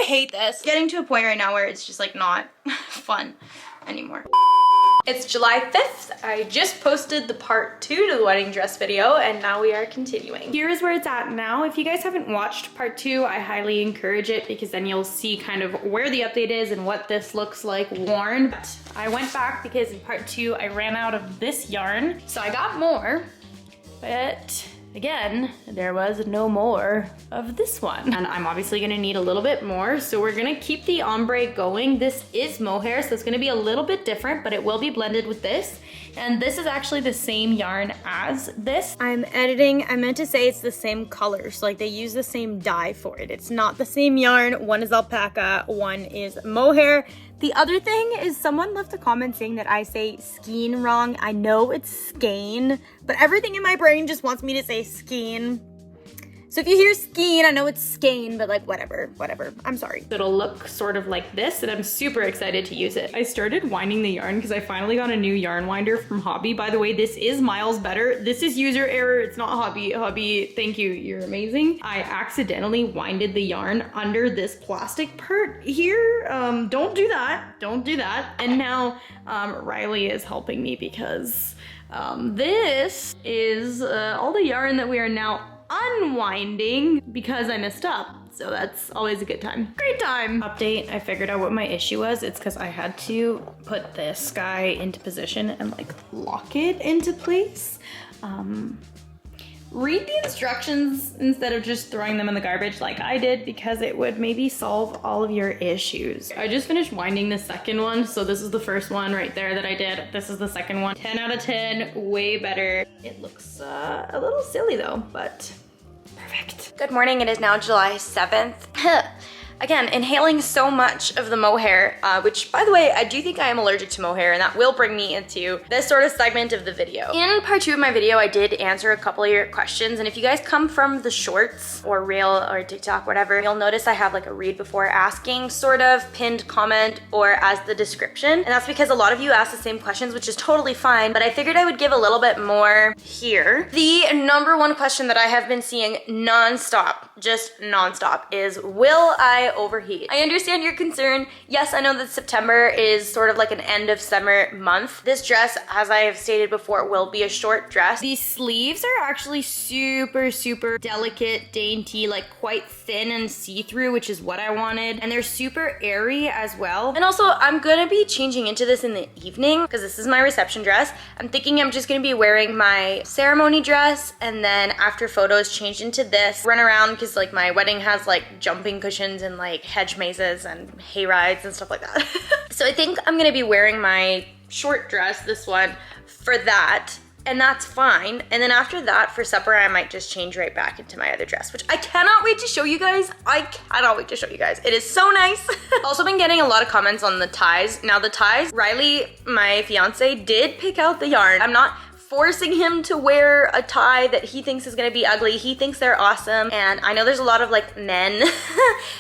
hate this. Getting to a point right now where it's just like not fun anymore. It's July 5th. I just posted the part 2 to the wedding dress video and now we are continuing. Here's where it's at now. If you guys haven't watched part 2, I highly encourage it because then you'll see kind of where the update is and what this looks like worn. But I went back because in part 2, I ran out of this yarn. So I got more, but again, there was no more of this one. And I'm obviously gonna need a little bit more. So we're gonna keep the ombre going. This is mohair, so it's gonna be a little bit different, but it will be blended with this. And this is actually the same yarn as this. I'm editing, I meant to say it's the same color. So like they use the same dye for it. It's not the same yarn. One is alpaca, one is mohair. The other thing is someone left a comment saying that I say skein wrong. I know it's skein, but everything in my brain just wants me to say skein. So if you hear skein, I know it's skein, but like whatever. I'm sorry. It'll look sort of like this and I'm super excited to use it. I started winding the yarn because I finally got a new yarn winder from Hobby. By the way, this is miles better. This is user error. It's not Hobby. Hobby, thank you. You're amazing. I accidentally winded the yarn under this plastic part here. Don't do that. Don't do that. And now Riley is helping me because this is all the yarn that we are now unwinding because I messed up. So that's always a good time. Great time. Update, I figured out what my issue was. It's because I had to put this guy into position and like lock it into place. Read the instructions instead of just throwing them in the garbage like I did because it would maybe solve all of your issues. I just finished winding the second one. So this is the first one right there that I did. This is the second one. 10 out of 10, way better. It looks a little silly though, but perfect. Good morning, it is now July 7th. Again, inhaling so much of the mohair, which by the way, I do think I am allergic to mohair and that will bring me into this sort of segment of the video. In part 2 of my video, I did answer a couple of your questions, and if you guys come from the shorts or Reel or TikTok, whatever, you'll notice I have like a read before asking sort of pinned comment or as the description. And that's because a lot of you asked the same questions, which is totally fine, but I figured I would give a little bit more here. The number one question that I have been seeing nonstop, just nonstop, is will I overheat? I understand your concern. Yes, I know that September is sort of like an end of summer month. This dress, as I have stated before, will be a short dress. These sleeves are actually super delicate, dainty, like quite thin and see-through, which is what I wanted. And they're super airy as well. And also, I'm gonna be changing into this in the evening because this is my reception dress. I'm thinking I'm just gonna be wearing my ceremony dress and then after photos change into this, run around because like my wedding has like jumping cushions and like hedge mazes and hay rides and stuff like that. So I think I'm gonna be wearing my short dress, this one, for that, and that's fine. And then after that, for supper, I might just change right back into my other dress, which I cannot wait to show you guys. I cannot wait to show you guys. It is so nice. Also been getting a lot of comments on the ties. Now the ties, Riley, my fiance, did pick out the yarn. I'm not forcing him to wear a tie that he thinks is gonna be ugly. He thinks they're awesome. And I know there's a lot of like men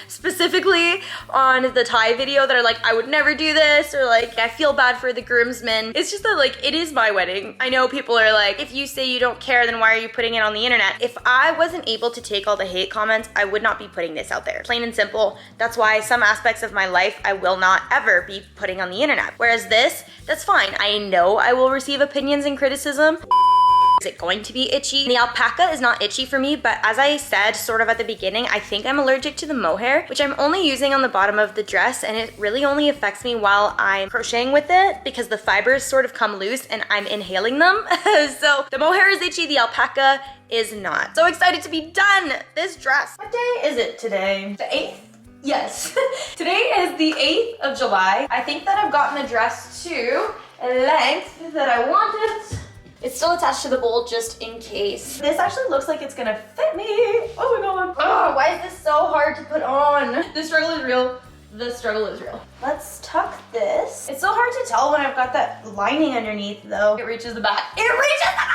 specifically on the tie video that are like, I would never do this, or like, I feel bad for the groomsmen. It's just that like, it is my wedding. I know people are like, if you say you don't care, then why are you putting it on the internet? If I wasn't able to take all the hate comments, I would not be putting this out there. Plain and simple. That's why some aspects of my life I will not ever be putting on the internet. Whereas this, that's fine. I know I will receive opinions and criticism. Is it going to be itchy? The alpaca is not itchy for me, but as I said sort of at the beginning, I think I'm allergic to the mohair, which I'm only using on the bottom of the dress, and it really only affects me while I'm crocheting with it because the fibers sort of come loose and I'm inhaling them. So the mohair is itchy, the alpaca is not. So excited to be done this dress. What day is it today? The 8th? Yes. Today is the 8th of July. I think that I've gotten the dress to a length that I wanted. It's still attached to the bowl just in case. This actually looks like it's gonna fit me. Oh my god. Oh, why is this so hard to put on? The struggle is real. The struggle is real. Let's tuck this. It's so hard to tell when I've got that lining underneath though. It reaches the back. It reaches the back!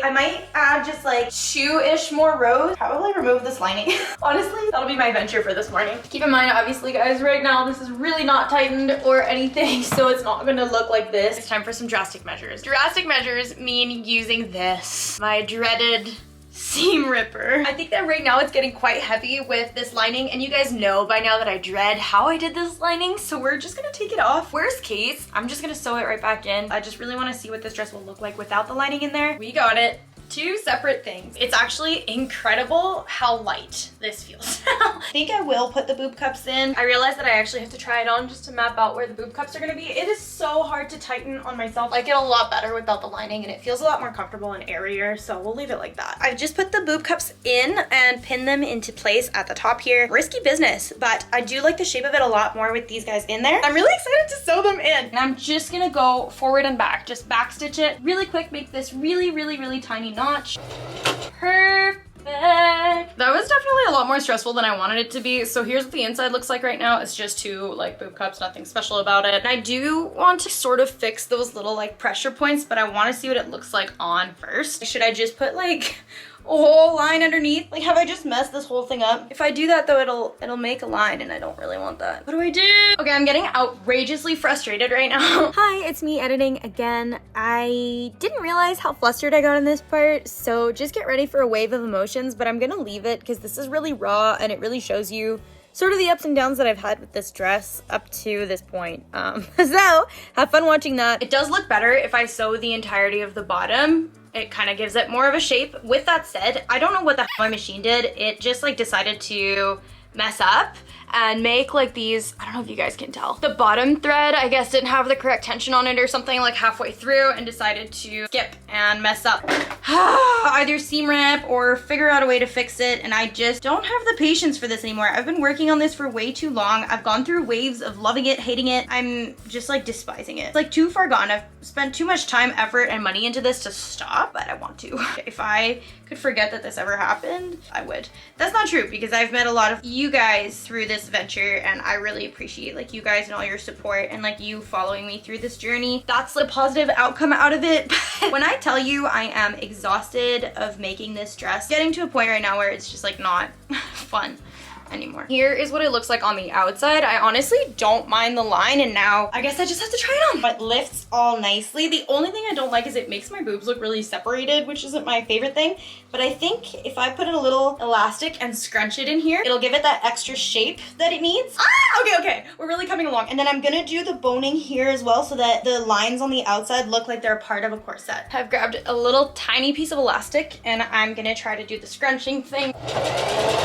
I might add just like 2-ish more rows. Probably remove this lining. Honestly, that'll be my venture for this morning. Keep in mind, obviously guys, right now this is really not tightened or anything, so it's not gonna look like this. It's time for some drastic measures. Drastic measures mean using this, my dreaded seam ripper. I think that right now it's getting quite heavy with this lining, and you guys know by now that I dread how I did this lining, so we're just gonna take it off. Worst case, I'm just gonna sew it right back in. I just really wanna see what this dress will look like without the lining in there. We got it. Two separate things. It's actually incredible how light this feels. I think I will put the boob cups in. I realized that I actually have to try it on just to map out where the boob cups are gonna be. It is so hard to tighten on myself. I like it a lot better without the lining, and it feels a lot more comfortable and airier, so we'll leave it like that. I've just put the boob cups in and pinned them into place at the top here. Risky business, but I do like the shape of it a lot more with these guys in there. I'm really excited to sew them in. And I'm just gonna go forward and back, just back stitch it really quick, make this really tiny notch. Perfect. That was definitely a lot more stressful than I wanted it to be. So here's what the inside looks like right now. It's just two like boob cups, nothing special about it. And I do want to sort of fix those little like pressure points, but I want to see what it looks like on first. Should I just put like a whole line underneath? Like, have I just messed this whole thing up? If I do that though, it'll make a line, and I don't really want that. What do I do? Okay, I'm getting outrageously frustrated right now. Hi, it's me editing again. I didn't realize how flustered I got in this part, so just get ready for a wave of emotions, but I'm gonna leave it because this is really raw and it really shows you sort of the ups and downs that I've had with this dress up to this point. So have fun watching that. It does look better if I sew the entirety of the bottom. It kind of gives it more of a shape. With that said, I don't know what the hell my machine did. It just like decided to mess up and make like these, I don't know if you guys can tell. The bottom thread, I guess, didn't have the correct tension on it or something like halfway through, and decided to skip and mess up. Either seam rip or figure out a way to fix it, and I just don't have the patience for this anymore. I've been working on this for way too long. I've gone through waves of loving it, hating it. I'm just like despising it. It's like too far gone. I've spent too much time, effort, and money into this to stop, but I want to. If I could forget that this ever happened, I would. That's not true, because I've met a lot of you guys through this venture, and I really appreciate like you guys and all your support and like you following me through this journey. That's the positive outcome out of it. When I tell you I am exhausted of making this dress, getting to a point right now where it's just like not fun anymore. Here is what it looks like on the outside. I honestly don't mind the line, and now I guess I just have to try it on. But it lifts all nicely. The only thing I don't like is it makes my boobs look really separated, which isn't my favorite thing. But I think if I put in a little elastic and scrunch it in here, it'll give it that extra shape that it needs. Okay, we're really coming along. And then I'm gonna do the boning here as well so that the lines on the outside look like they're part of a corset. I've grabbed a little tiny piece of elastic, and I'm gonna try to do the scrunching thing.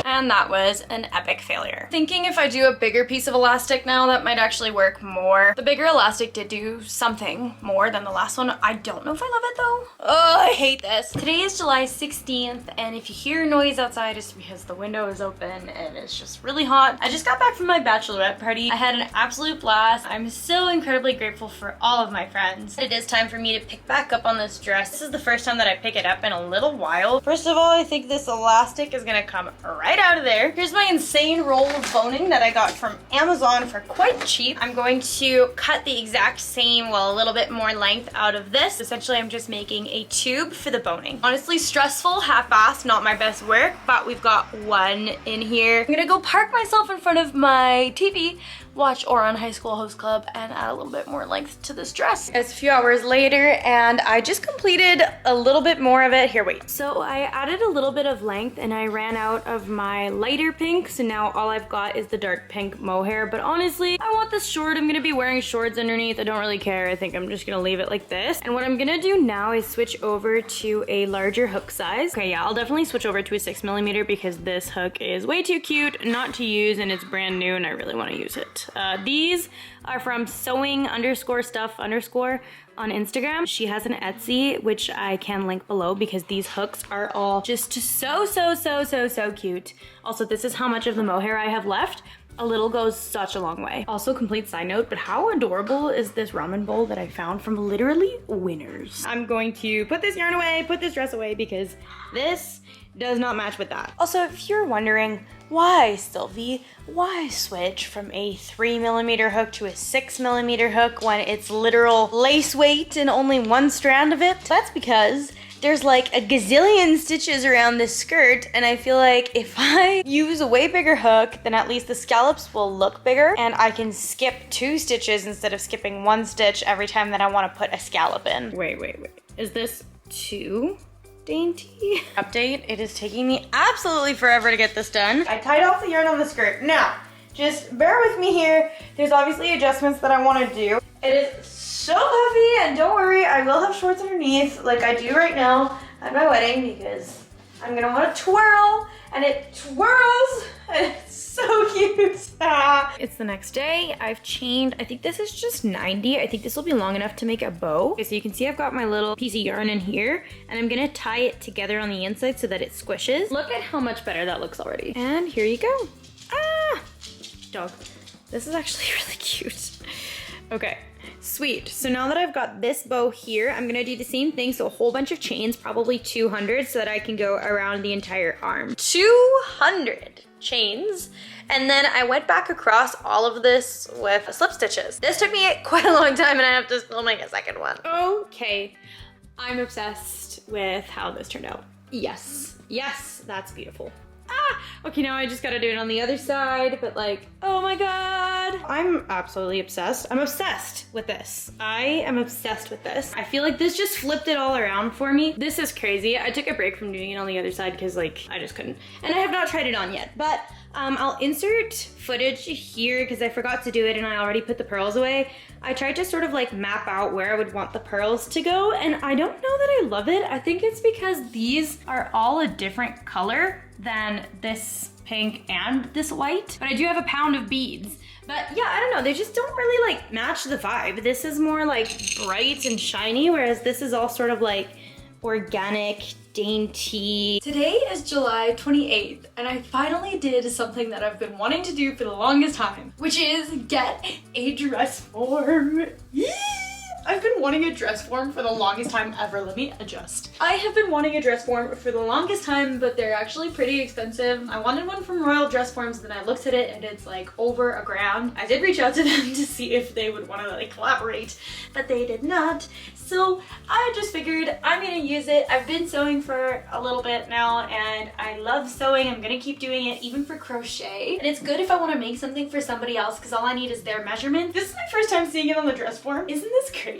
And that was an epic failure. Thinking if I do a bigger piece of elastic now, that might actually work more. The bigger elastic did do something more than the last one. I don't know if I love it though. Oh, I hate this. Today is July 16th, and if you hear noise outside, it's because the window is open and it's just really hot. I just got back from my bachelorette party. I had an absolute blast. I'm so incredibly grateful for all of my friends. It is time for me to pick back up on this dress. This is the first time that I pick it up in a little while. First of all, I think this elastic is gonna come right out of there. Here's my insane roll of boning that I got from Amazon for quite cheap. I'm going to cut the exact same, well, a little bit more length out of this. Essentially, I'm just making a tube for the boning. Honestly, stressful, half-assed, not my best work, but we've got one in here. I'm gonna go park myself in front of my TV, watch Oran High School Host Club, and add a little bit more length to this dress. It's a few hours later, and I just completed a little bit more of it. Here, wait. So I added a little bit of length, and I ran out of my lighter pink, so now all I've got is the dark pink mohair. But honestly, I want this short. I'm gonna be wearing shorts underneath. I don't really care. I think I'm just gonna leave it like this. And what I'm gonna do now is switch over to a larger hook size. Okay, yeah, I'll definitely switch over to a 6mm because this hook is way too cute not to use, and it's brand new, and I really want to use it. These are from sewing_stuff_ on Instagram. She has an Etsy, which I can link below, because these hooks are all just so cute. Also, this is how much of the mohair I have left. A little goes such a long way. Also, complete side note, but how adorable is this ramen bowl that I found from literally Winners? I'm going to put this yarn away, put this dress away, because this does not match with that. Also, if you're wondering, why, Sylvie, why switch from a 3mm hook to a 6mm hook when it's literal lace weight and only one strand of it? That's because there's like a gazillion stitches around this skirt, and I feel like if I use a way bigger hook, then at least the scallops will look bigger, and I can skip 2 stitches instead of skipping 1 stitch every time that I want to put a scallop in. Wait. Is this 2? dainty. Update, it is taking me absolutely forever to get this done. I tied off the yarn on the skirt. Now, just bear with me here. There's obviously adjustments that I want to do. It is so puffy, and don't worry, I will have shorts underneath like I do right now at my wedding because I'm gonna want to twirl, and it twirls, and it's so cute. It's the next day. I've chained, I think this is just 90. I think this will be long enough to make a bow. Okay, so you can see I've got my little piece of yarn in here, and I'm gonna tie it together on the inside so that it squishes. Look at how much better that looks already. And here you go. Ah! Dog. This is actually really cute. Okay. Sweet. So now that I've got this bow here, I'm gonna do the same thing. So a whole bunch of chains, probably 200, so that I can go around the entire arm. 200 chains. And then I went back across all of this with slip stitches. This took me quite a long time, and I have to still make a second one. Okay. I'm obsessed with how this turned out. Yes. Yes, that's beautiful. Ah, okay, now I just gotta do it on the other side, but like, oh my God. I'm absolutely obsessed. I'm obsessed with this. I am obsessed with this. I feel like this just flipped it all around for me. This is crazy. I took a break from doing it on the other side because like, I just couldn't. And I have not tried it on yet, but I'll insert footage here because I forgot to do it and I already put the pearls away. I tried to sort of like map out where I would want the pearls to go, and I don't know that I love it. I think it's because these are all a different color than this pink and this white, but I do have a pound of beads. But yeah, I don't know, they just don't really like match the vibe. This is more like bright and shiny, whereas this is all sort of like organic, dainty. Today is July 28th, and I finally did something that I've been wanting to do for the longest time, which is get a dress form. I've been wanting a dress form for the longest time ever. Let me adjust. I have been wanting a dress form for the longest time, but they're actually pretty expensive. I wanted one from Royal Dress Forms, then I looked at it and it's like over $1,000. I did reach out to them to see if they would want to like collaborate, but they did not. So I just figured I'm gonna use it. I've been sewing for a little bit now, and I love sewing. I'm gonna keep doing it even for crochet. And it's good if I want to make something for somebody else because all I need is their measurement. This is my first time seeing it on the dress form. Isn't this crazy?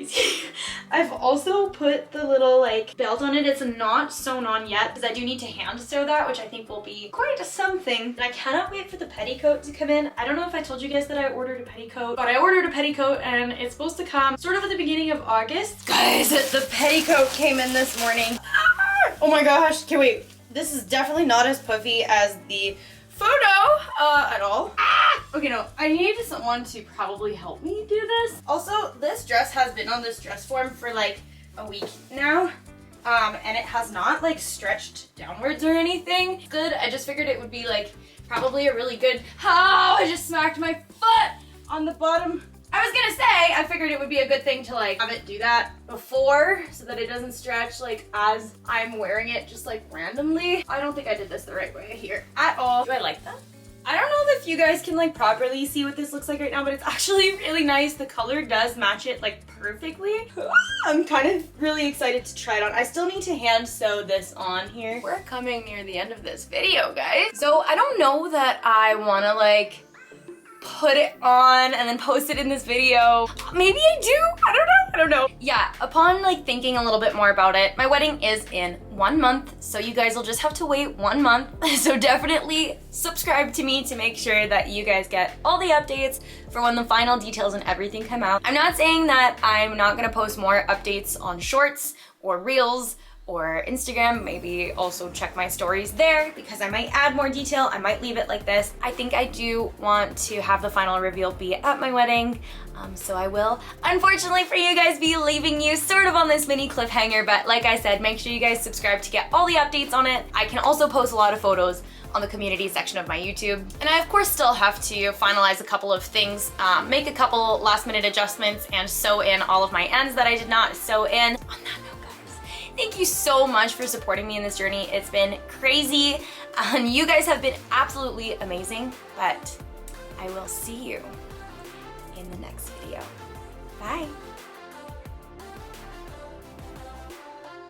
I've also put the little like belt on it. It's not sewn on yet because I do need to hand sew that, which I think will be quite something. And I cannot wait for the petticoat to come in. I don't know if I told you guys that I ordered a petticoat, but I ordered a petticoat and it's supposed to come sort of at the beginning of August. Guys, the petticoat came in this morning. Oh my gosh. Okay, wait. This is definitely not as puffy as the photo at all. Okay, no, I need someone to probably help me do this. Also, this dress has been on this dress form for like a week now, and it has not like stretched downwards or anything. Good, I just figured it would be like probably a really good, I just smacked my foot on the bottom. I was gonna say, I figured it would be a good thing to like have it do that before so that it doesn't stretch like as I'm wearing it just like randomly. I don't think I did this the right way here at all. Do I like that? I don't know if you guys can like properly see what this looks like right now, but it's actually really nice. The color does match it like perfectly. I'm kind of really excited to try it on. I still need to hand sew this on here. We're coming near the end of this video, guys. So I don't know that I wanna like put it on and then post it in this video. Maybe I do, I don't know. Yeah, upon like thinking a little bit more about it, my wedding is in 1 month, so you guys will just have to wait 1 month. So definitely subscribe to me to make sure that you guys get all the updates for when the final details and everything come out. I'm not saying that I'm not gonna post more updates on shorts or reels or Instagram. Maybe also check my stories there because I might add more detail. I might leave it like this. I think I do want to have the final reveal be at my wedding, so I will, unfortunately for you guys, be leaving you sort of on this mini cliffhanger, but like I said, make sure you guys subscribe to get all the updates on it. I can also post a lot of photos on the community section of my YouTube. And I of course still have to finalize a couple of things, make a couple last minute adjustments and sew in all of my ends that I did not sew in. On that note, thank you so much for supporting me in this journey. It's been crazy, and you guys have been absolutely amazing, but I will see you in the next video. Bye.